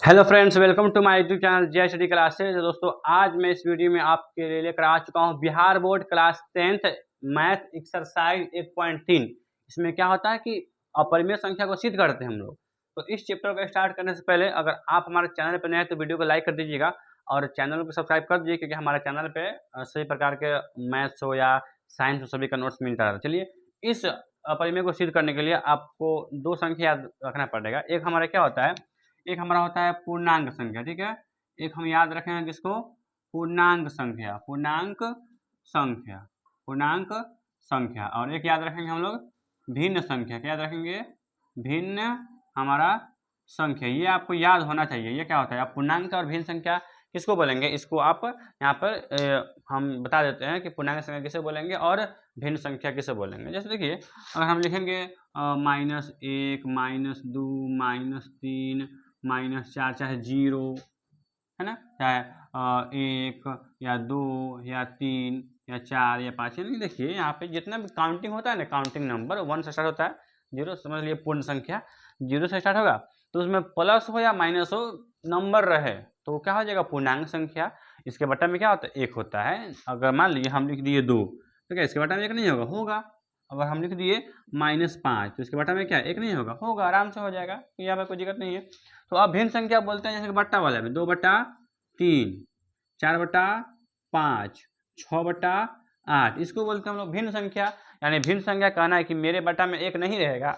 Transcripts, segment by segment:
Hello friends, welcome to my YouTube channel Jai study classes. दोस्तों, आज मैं इस वीडियो में आपके लिए लेकर आ चुका हूं Bihar board class 10th math exercise 1.3। इसमें क्या होता है कि अपरिमेय संख्या को सिद्ध करते हैं हम लोग। तो इस चैप्टर को स्टार्ट करने से पहले अगर आप हमारे चैनल पर नए हैं तो वीडियो को लाइक कर दीजिएगा और चैनल को सब्सक्राइब कर दीजिए, क्योंकि हमारे चैनल पे सभी प्रकार के मैथ्स हो या साइंस हो सभी का नोट्स मिलता है। चलिए, इस अपरिमेय को सिद्ध करने के लिए आपको दो संख्या याद रखना पड़ेगा। एक हमारा क्या होता है, एक हमारा होता है पूर्णांक संख्या, ठीक है। एक हम याद रखेंगे किसको, पूर्णांक संख्या, पूर्णांक संख्या, पूर्णांक संख्या। और एक याद रखेंगे हम लोग भिन्न संख्या। क्या याद रखेंगे? भिन्न हमारा संख्या। ये आपको याद होना चाहिए। ये क्या होता है? आप पूर्णांक और भिन्न संख्या किसको बोलेंगे, इसको आप यहाँ पर हम बता देते हैं कि पूर्णांक संख्या किसे बोलेंगे और भिन्न संख्या किसे बोलेंगे। जैसे देखिए, अगर हम लिखेंगे -1, -2, -3, -4, चाहे 0 है ना, चाहे 1 या 2 या 3 या 4 या 5, यानी देखिए यहाँ पे जितना भी काउंटिंग होता है ना, काउंटिंग नंबर 1 से स्टार्ट होता है, 0 समझ लिए पूर्ण संख्या 0 से स्टार्ट होगा, तो उसमें प्लस हो या माइनस हो नंबर रहे तो क्या हो जाएगा, पूर्णांक संख्या। इसके बटा में क्या होता है, 1 होता है। अगर मान लीजिए हम लिख दिए 2, तो क्या इसके बटा में 1 नहीं होगा? होगा। अगर हम लिख दिए -5, तो इसके बटा में क्या 1 नहीं होगा? होगा, आराम से हो जाएगा, यहाँ पर कोई दिक्कत नहीं है। तो अब भिन्न संख्या बोलते हैं जैसे बट्टा वाले में 2/3, 4/5, 6/8, इसको बोलते हैं हम लोग भिन्न संख्या। यानी भिन्न संख्या कहना है कि मेरे बटा में 1 नहीं रहेगा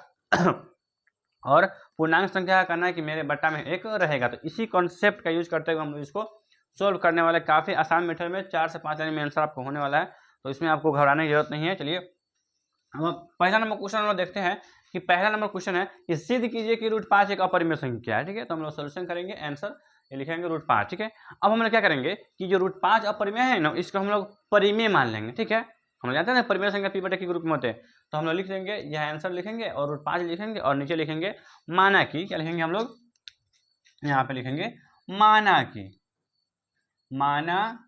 और पूर्णांक संख्या का कहना है कि मेरे बटा में 1 रहेगा। तो इसी कॉन्सेप्ट का यूज करते हुए हम लोग इसको सोल्व करने वाले। काफ़ी आसान मेथड में 4 से 5 लाइन में आंसर आपको होने वाला है, तो इसमें आपको घबराने की जरूरत नहीं है। चलिए, हम पहला नंबर क्वेश्चन हम लोग देखते हैं कि पहला नंबर क्वेश्चन है कि सिद्ध कीजिए कि √5 एक अपरिमेय संख्या है, ठीक है। तो हम लोग सोल्यूशन करेंगे, आंसर ये लिखेंगे √5, ठीक है। अब हम लोग क्या करेंगे कि जो √5 अपरिमेय है ना, इसको हम लोग परिमेय मान लेंगे, ठीक है। हम लोग जानते हैं ना परिमेय संख्या p/q के ग्रुप में होते हैं, तो हम लोग लिख देंगे, यह आंसर लिखेंगे और √5 लिखेंगे और नीचे लिखेंगे माना कि, क्या लिखेंगे हम लोग यहाँ पे लिखेंगे माना कि, माना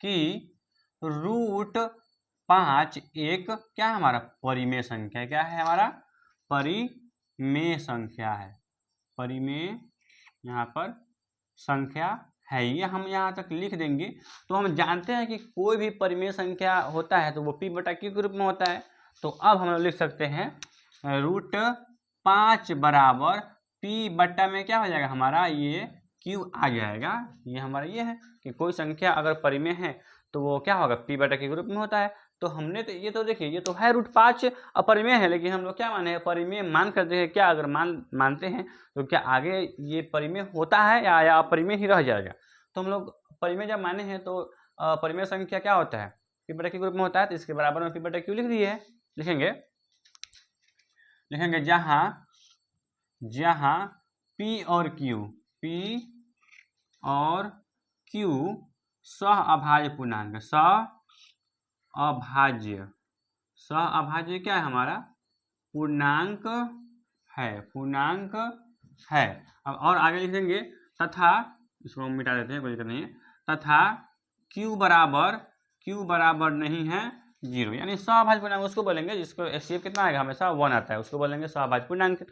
कि √5 एक क्या है हमारा परिमेय संख्या। क्या है हमारा? परिमेय संख्या है। परिमेय यहाँ पर संख्या है, ये हम यहाँ तक लिख देंगे। तो हम जानते हैं कि कोई भी परिमेय संख्या होता है तो वो p/q के रूप में होता है। तो अब हम लोग लिख सकते हैं √5 बराबर p बट्टा में क्या हो जाएगा हमारा, ये q आ जाएगा। ये हमारा ये है कि कोई संख्या अगर परिमेय है तो वो क्या होगा, p/q के रूप में होता है। तो हमने तो ये तो देखिए, ये तो है √5 अपरिमेय है, लेकिन हम लोग क्या माने, परिमेय मान करते हैं। क्या अगर मानते हैं तो क्या आगे ये परिमेय होता है या अपरिमेय ही रह जाएगा? तो हम लोग परिमेय जब माने हैं तो परिमेय संख्या क्या होता है, p/q के रूप में होता है। तो इसके बराबर में p/q लिख दिए है। लिखेंगे जहाँ p और q सहअभाज्य पूर्णांक, सहअभाज्य क्या है हमारा, पूर्णांक है, पूर्णांक है। अब और आगे लिख देंगे तथा, इसको हम मिटा देते हैं, कोई दिक्कत नहीं है, तथा q बराबर नहीं है 0, यानी सहअभाज्य पूर्णांक उसको बोलेंगे जिसको HCF कितना आएगा, हमेशा 1 आता है, उसको बोलेंगे सहअभाज्य पूर्णांक।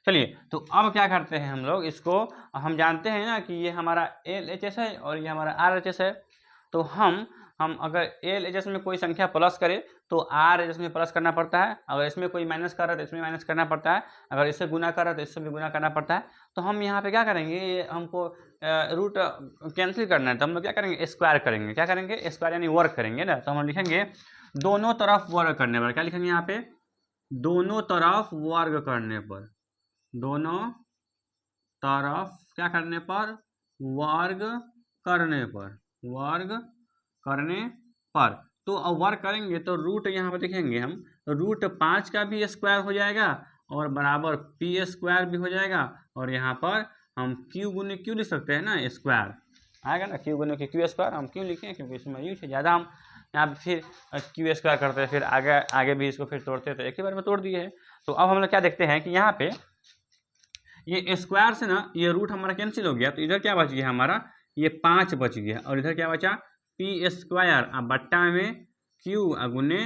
चलिए, तो अब क्या करते हैं हम लोग इसको, हम जानते हैं ना कि ये हमारा LHS है और ये हमारा RHS है। तो हम अगर LHS में कोई संख्या प्लस करे तो RHS में प्लस करना पड़ता है, अगर इसमें कोई माइनस कर रहा है तो इसमें माइनस करना पड़ता है, अगर इससे गुना कर रहा है तो इससे भी गुना करना पड़ता है। तो हम यहाँ पे क्या करेंगे, ये हमको रूट कैंसिल करना है, तो हम लोग क्या करेंगे, स्क्वायर करेंगे। क्या करेंगे? स्क्वायर यानी वर्ग करेंगे ना। तो हम लिखेंगे दोनों तरफ वर्ग करने पर, क्या लिखेंगे यहाँ पे, दोनों तरफ वर्ग करने पर, दोनों तरफ क्या करने पर, वर्ग करने पर, वर्ग करने पर। तो अब वर्ग करेंगे तो रूट यहाँ पर देखेंगे हम, √5 का भी स्क्वायर हो जाएगा और बराबर p² भी हो जाएगा, और यहाँ पर हम q गुने q लिख सकते हैं ना, स्क्वायर आएगा ना, q गुने q² हम क्यों लिखें, क्योंकि इसमें यूज है ज़्यादा। हम यहाँ पर फिर q² करते हैं, फिर आगे भी इसको फिर तोड़ते हैं, तो एक ही बार में तोड़ दिए है। तो अब हम लोग क्या देखते हैं कि यहाँ पे ये स्क्वायर से ना ये रूट हमारा कैंसिल हो गया, तो इधर क्या बच गया हमारा, ये 5 बच गया, और इधर क्या बचा, p² अब बट्टा में q गुने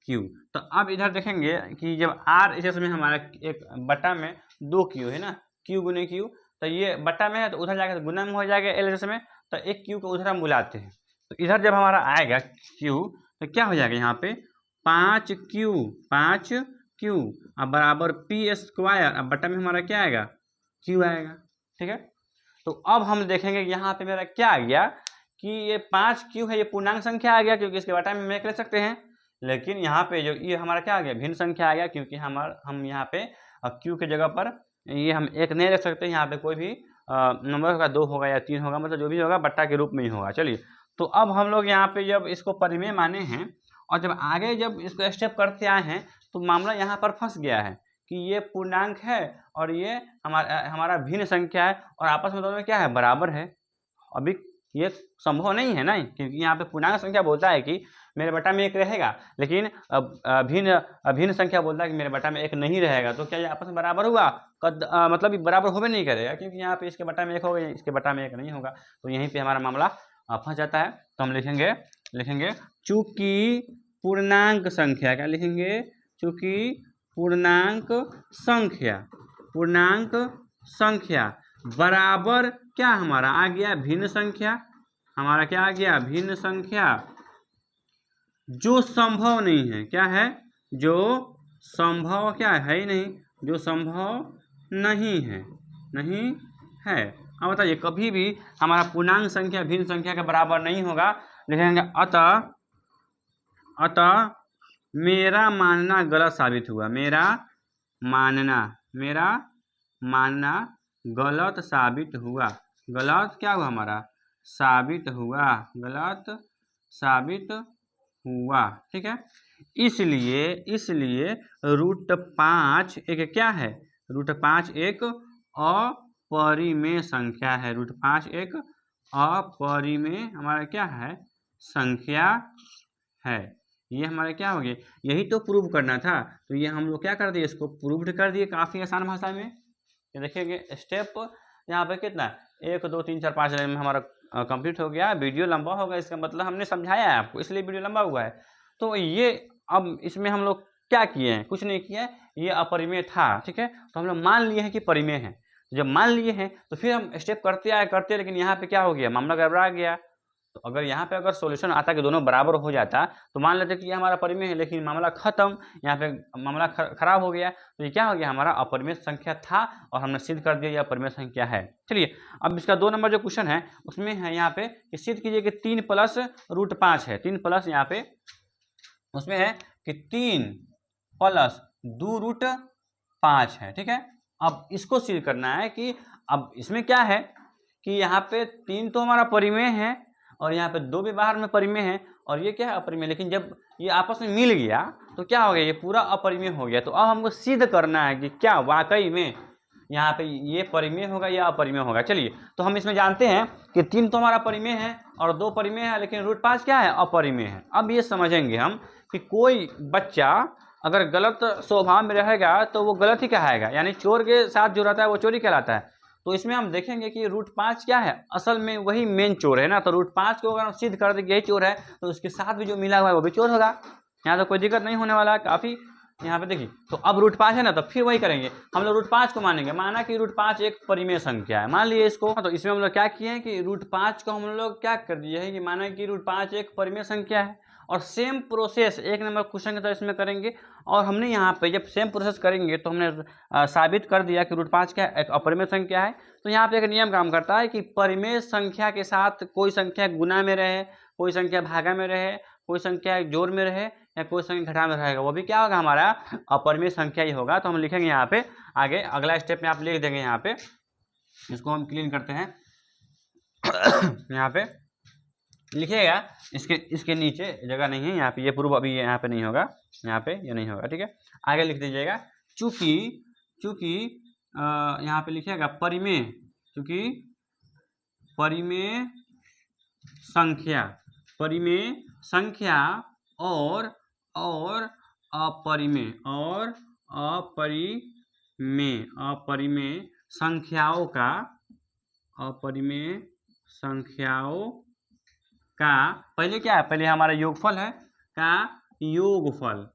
q। तो अब इधर देखेंगे कि जब RHS में हमारा एक बट्टा में 2q है ना, q गुने q, तो ये बट्टा में है तो उधर जाकर गुना में हो जाएगा एल में, तो एक क्यू को उधर हम बुलाते हैं। तो इधर जब हमारा आएगा क्यू तो क्या हो जाएगा यहाँ पे 5Q अब बराबर P²। अब बट्टा में हमारा क्या आएगा Q आएगा। ठीक है, तो अब हम देखेंगे यहाँ पे मेरा क्या आ गया कि ये 5Q है, ये पूर्णांक संख्या आ गया क्योंकि इसके बट्टा में हम ले सकते हैं। लेकिन यहाँ पे जो ये हमारा क्या आ गया भिन्न संख्या आ गया, क्योंकि हम यहाँ पे Q के जगह पर ये हम एक नहीं रख सकते, यहाँ पे कोई भी नंबर होगा, 2 होगा या 3 होगा, मतलब जो भी होगा बट्टा के रूप में ही होगा। चलिए, तो अब हम लोग यहाँ पे जब इसको परिमेय माने हैं और जब आगे जब इसको स्टेप करते आए हैं तो मामला यहाँ पर फंस गया है कि ये पूर्णांक है और ये हमारा भिन्न संख्या है और आपस में दोनों में क्या है बराबर है। अभी ये संभव नहीं है ना, क्योंकि यहाँ पे पूर्णांक संख्या बोलता है कि मेरे बट्टा में 1 रहेगा, लेकिन भिन्न संख्या बोलता है कि मेरे बट्टा में 1 नहीं रहेगा। तो क्या ये आपस में बराबर हुआ? मतलब बराबर होबे नहीं करेगा, क्योंकि यहाँ पे इसके बट्टा में 1 होगा, इसके बट्टा में 1 नहीं होगा। तो यहीं पे हमारा मामला फंस जाता है। तो हम लिखेंगे चूंकि पूर्णांक संख्या, क्या लिखेंगे? चूंकि पूर्णांक संख्या बराबर क्या हमारा आ गया भिन्न संख्या। हमारा क्या आ गया भिन्न संख्या, जो संभव नहीं है। क्या है? जो संभव क्या है ही नहीं, जो संभव नहीं है। अब बताइए, कभी भी हमारा पूर्णांक संख्या भिन्न संख्या के बराबर नहीं होगा। लिखेंगे अतः मेरा मानना गलत साबित हुआ। मेरा मानना गलत साबित हुआ। गलत क्या हुआ हमारा? साबित हुआ। गलत साबित हुआ। ठीक है, इसलिए √5 एक क्या है? √5 एक अपरिमेय संख्या है। √5 एक अपरिमेय हमारा क्या है? संख्या है। ये हमारा क्या हो गया? यही तो प्रूव करना था। तो ये हम लोग क्या कर दिए, इसको प्रूव्ड कर दिए काफ़ी आसान भाषा में। ये देखिए स्टेप यहाँ पे कितना 1 2 3 4 5 में हमारा कंप्लीट हो गया। वीडियो लंबा होगा, इसका मतलब हमने समझाया है आपको, इसलिए वीडियो लंबा हुआ है। तो ये अब इसमें हम लोग क्या किए हैं? कुछ नहीं किया है, ये अपरिमेय था। ठीक है, तो हम लोग मान लिए हैं कि परिमेय है। जब मान लिए हैं तो फिर हम स्टेप करते, लेकिन यहाँ पे क्या हो गया? मामला गड़बड़ा गया। तो अगर यहाँ पे अगर सॉल्यूशन आता कि दोनों बराबर हो जाता तो मान लेते कि ये हमारा परिमेय है, लेकिन मामला खत्म, यहाँ पे मामला खराब हो गया। तो ये क्या हो गया? हमारा अपरिमेय संख्या था और हमने सिद्ध कर दिया ये अपरिमेय संख्या है। चलिए, अब इसका 2 नंबर जो क्वेश्चन है उसमें है यहाँ पे कि सिद्ध कीजिए कि 3 + √5 है। 3 प्लस यहाँ पे उसमें है कि 3 + 2√5 है। ठीक है, अब इसको सिद्ध करना है कि अब इसमें क्या है कि यहाँ पे 3 तो हमारा परिमेय है और यहाँ पे 2 भी बाहर में परिमेय है और ये क्या है? अपरिमेय। लेकिन जब ये आपस में मिल गया तो क्या हो गया? ये पूरा अपरिमेय हो गया। तो अब हमको सिद्ध करना है कि क्या वाकई में यहाँ पे ये परिमेय होगा या अपरिमेय होगा। चलिए, तो हम इसमें जानते हैं कि 3 तो हमारा परिमेय है और 2 परिमेय है, लेकिन √5 क्या है? अपरिमेय है। अब ये समझेंगे हम कि कोई बच्चा अगर गलत स्वभाव में रहेगा तो वो गलत ही कहाएगा, यानी चोर के साथ जो रहता है वो चोरी कहलाता है। तो इसमें हम देखेंगे कि √5 क्या है? असल में वही मेन चोर है ना। तो √5 को अगर हम सिद्ध कर देंगे यही चोर है तो उसके साथ भी जो मिला हुआ है वो भी चोर होगा। यहाँ तो कोई दिक्कत नहीं होने वाला है काफ़ी। यहाँ पे देखिए, तो अब √5 है ना, तो फिर वही करेंगे, हम लोग √5 को मानेंगे। माना कि √5 एक परिमेय संख्या है, मान लिए इसको। तो इसमें हम लोग क्या किए हैं कि √5 को हम लोग क्या कर दिए है कि माना कि √5 एक परिमेय संख्या है। और सेम प्रोसेस 1 नंबर क्वेश्चन की तरह इसमें करेंगे। और हमने यहाँ पे जब सेम प्रोसेस करेंगे तो हमने साबित कर दिया कि √5 क्या एक अपरिमेय संख्या है। तो यहाँ पे एक नियम काम करता है कि परिमेय संख्या के साथ कोई संख्या गुना में रहे, कोई संख्या भागा में रहे, कोई संख्या जोड़ में रहे या कोई संख्या घटा में रहेगा, वो भी क्या होगा? हमारा अपरिमेय संख्या ही होगा। तो हम लिखेंगे यहाँ पे आगे अगला स्टेप में आप लिख देंगे। यहाँ पे इसको हम क्लीन करते हैं। यहाँ पे लिखिएगा, इसके नीचे जगह नहीं है, यहाँ पे ये प्रूफ अभी यहाँ पे नहीं होगा, यहाँ पे ये नहीं होगा। ठीक है, आगे लिख दीजिएगा चूंकि यहाँ पे लिखिएगा परिमेय, चूंकि परिमेय संख्या और अपरिमेय संख्याओं का पहले क्या है? पहले हमारा योगफल है का योगफल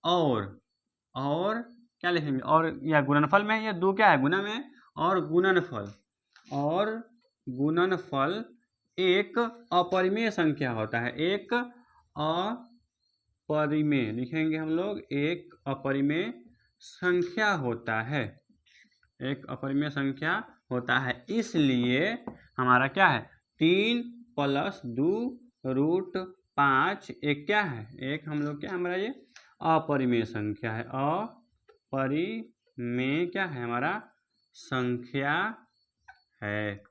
और क्या लिखेंगे, और या गुणनफल में, ये दो क्या है गुना में, और गुणनफल एक अपरिमेय संख्या होता है, एक अपरिमेय लिखेंगे हम लोग, एक अपरिमेय संख्या होता है, एक अपरिमेय संख्या होता है। इसलिए हमारा क्या है 3 + 2√5 एक क्या है, एक हम लोग क्या हमारा ये अपरिमेय संख्या है, अपरिमेय क्या है हमारा संख्या है,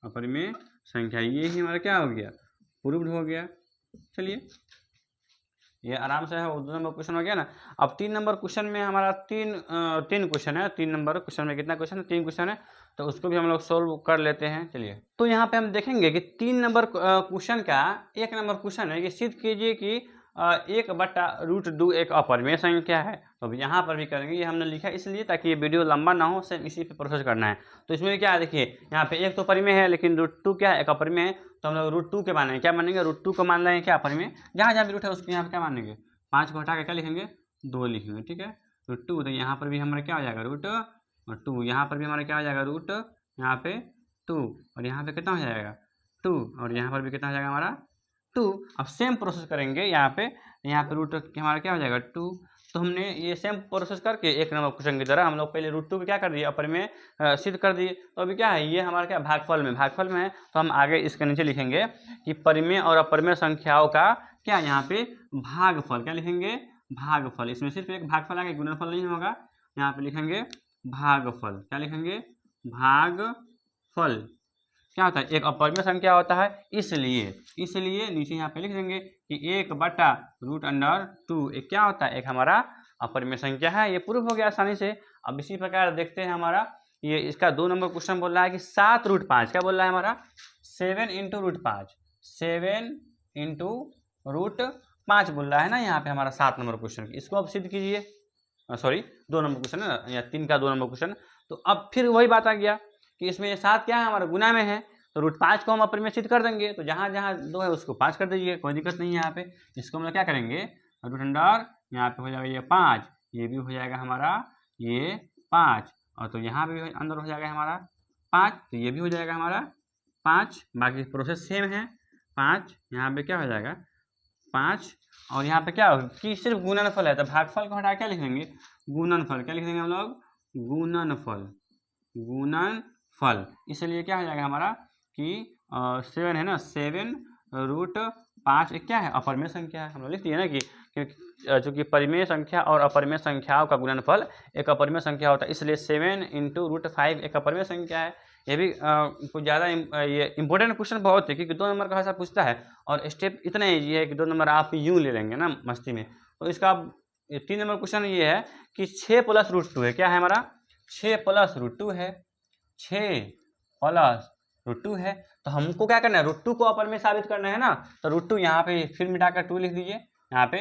अपरिमेय संख्या। ये ही हमारा क्या हो गया, प्रूव्ड हो गया। चलिए ये आराम से है, 2 नंबर क्वेश्चन हो गया ना। अब 3 नंबर क्वेश्चन में हमारा तीन क्वेश्चन है, 3 नंबर क्वेश्चन में कितना क्वेश्चन है, 3 क्वेश्चन है, तो उसको भी हम लोग सोल्व कर लेते हैं। चलिए तो यहाँ पे हम देखेंगे कि 3 नंबर क्वेश्चन का 1 नंबर क्वेश्चन है कि सिद्ध कीजिए कि 1/√2 एक अपरिमेय संख्या है। तो अब यहाँ पर भी करेंगे, ये हमने लिखा इसलिए ताकि ये वीडियो लंबा ना हो, सेम इसी पे प्रोसेस करना है। तो इसमें क्या है देखिए, यहाँ पे एक तो परिमेय है लेकिन √2 क्या है, एक अपरिमेय है, तो हम लोग √2 के मानेंगे, क्या मानेंगे, √2 को मान लेंगे क्या अपरिमेय, जहाँ जहाँ भी रूट है उसके यहाँ पे क्या मानेंगे 5 को हटा के क्या लिखेंगे 2 लिखेंगे, ठीक है। √2 तो यहाँ पर भी हमारा क्या हो जाएगा √2, यहाँ पर भी हमारा क्या हो जाएगा यहाँ पे 2, और यहाँ पे कितना हो जाएगा 2, और यहाँ पर भी कितना हो जाएगा हमारा 2। अब सेम प्रोसेस करेंगे यहाँ पे रूट हमारा क्या हो जाएगा 2। तो हमने ये सेम प्रोसेस करके 1 नंबर क्वेश्चन की तरह हम लोग पहले √2 को क्या कर दिए, अपरिमेय सिद्ध कर दिए। तो अभी क्या है, ये हमारा क्या भागफल में है, तो हम आगे इसके नीचे लिखेंगे कि परिमेय और अपरिमेय संख्याओं का क्या यहाँ पे भागफल, क्या लिखेंगे भागफल। इसमें सिर्फ एक भागफल आगे, गुणनफल नहीं होगा, यहाँ पे लिखेंगे भागफल, क्या लिखेंगे भागफल। क्या होता है, एक अपरिमेय संख्या होता है, इसलिए नीचे यहाँ पे लिख देंगे कि 1/√2 एक क्या होता है, एक हमारा अपरिमेय संख्या है। ये प्रूफ हो गया आसानी से। अब इसी प्रकार देखते हैं हमारा ये इसका 2 नंबर क्वेश्चन बोल रहा है कि 7√5, क्या बोल रहा है हमारा 7 × √5, 7 × √5 बोल रहा है ना यहाँ पे हमारा 7 नंबर क्वेश्चन। इसको अब सिद्ध कीजिए, सॉरी 2 नंबर क्वेश्चन है ना, या 3 का 2 नंबर क्वेश्चन। तो अब फिर वही बात आ गया कि इसमें ये 7 क्या है हमारा गुना में है, तो √5 को हम अपरिमेय सिद्ध कर देंगे, तो जहाँ जहाँ 2 है उसको 5 कर दीजिए, कोई दिक्कत नहीं है यहाँ पे। इसको हम लोग क्या करेंगे √अंडर, यहाँ पे हो जाएगा ये 5, ये भी हो जाएगा हमारा ये 5, और तो यहाँ पे भी अंदर हो जाएगा हमारा 5, तो ये भी हो जाएगा हमारा 5। बाकी प्रोसेस सेम है, 5 यहाँ पे क्या हो जाएगा 5, और यहाँ पे क्या होगा कि सिर्फ गुणनफल है, तो भागफल को हटा क्या लिख देंगे गुणनफल, क्या लिख देंगे हम लोग गुणनफल। इसलिए क्या हो जाएगा हमारा कि 7 है ना, 7√5 एक क्या है अपरिमेय संख्या है। हम लोग लिख दिए ना कि चूँकि परिमेय संख्या और अपरिमेय संख्याओं का गुणनफल एक अपरिमेय संख्या होता है, इसलिए 7 × √5 एक अपरिमेय संख्या है। ये भी कुछ ज़्यादा ये इंपॉर्टेंट क्वेश्चन बहुत है, क्योंकि 2 नंबर का ऐसा पूछता है, और स्टेप इतना ईजी है कि 2 नंबर आप यूँ ले लेंगे ना मस्ती में। तो इसका 3 नंबर क्वेश्चन ये है कि 6 + √2 है, क्या है हमारा 6 + √2 है, 6 + √2 है। तो हमको क्या करना है √2 को अपरिमेय साबित करना है ना, तो √2 यहाँ पे फिर मिटाकर 2 लिख दीजिए, यहाँ पे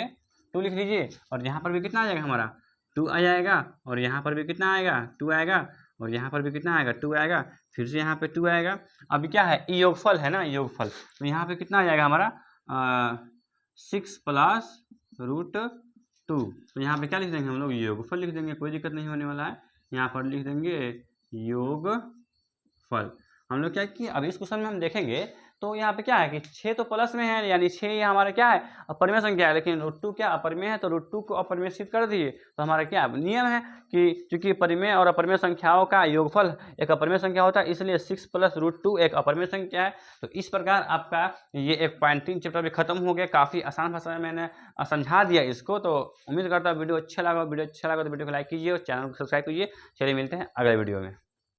2 लिख दीजिए, और यहाँ पर भी कितना आ जाएगा हमारा 2 आ जाएगा, और यहाँ पर भी कितना आएगा 2 आएगा, और यहाँ पर भी कितना आएगा 2 आएगा, फिर से यहाँ पे 2 आएगा। अभी क्या है योगफल है ना, योगफल, तो यहाँ पे कितना आ जाएगा हमारा 6 + √2, तो यहाँ पे क्या लिख देंगे हम लोग योगफल लिख देंगे, कोई दिक्कत नहीं होने वाला है। यहाँ पर लिख देंगे योगफल। हम लोग क्या किए, अब इस क्वेश्चन में हम देखेंगे तो यहाँ पे क्या है कि 6 तो प्लस में है, यानी 6 ये हमारा क्या है अपरिमेय संख्या है, लेकिन √2 क्या अपरिमेय है, तो √2 को अपरिमेय सिद्ध कर दिए। तो हमारा क्या नियम है कि चूंकि परिमेय और अपरिमेय संख्याओं का योगफल एक अपरिमेय संख्या होता है, इसलिए 6 + √2 एक अपरिमेय संख्या है। तो इस प्रकार आपका ये 1.3 चैप्टर भी खत्म हो गया। काफ़ी आसान भाषा में मैंने समझा दिया इसको। तो उम्मीद करता हूँ वीडियो अच्छा लगा तो वीडियो को लाइक कीजिए और चैनल को सब्सक्राइब कीजिए। चलिए मिलते हैं अगले वीडियो में।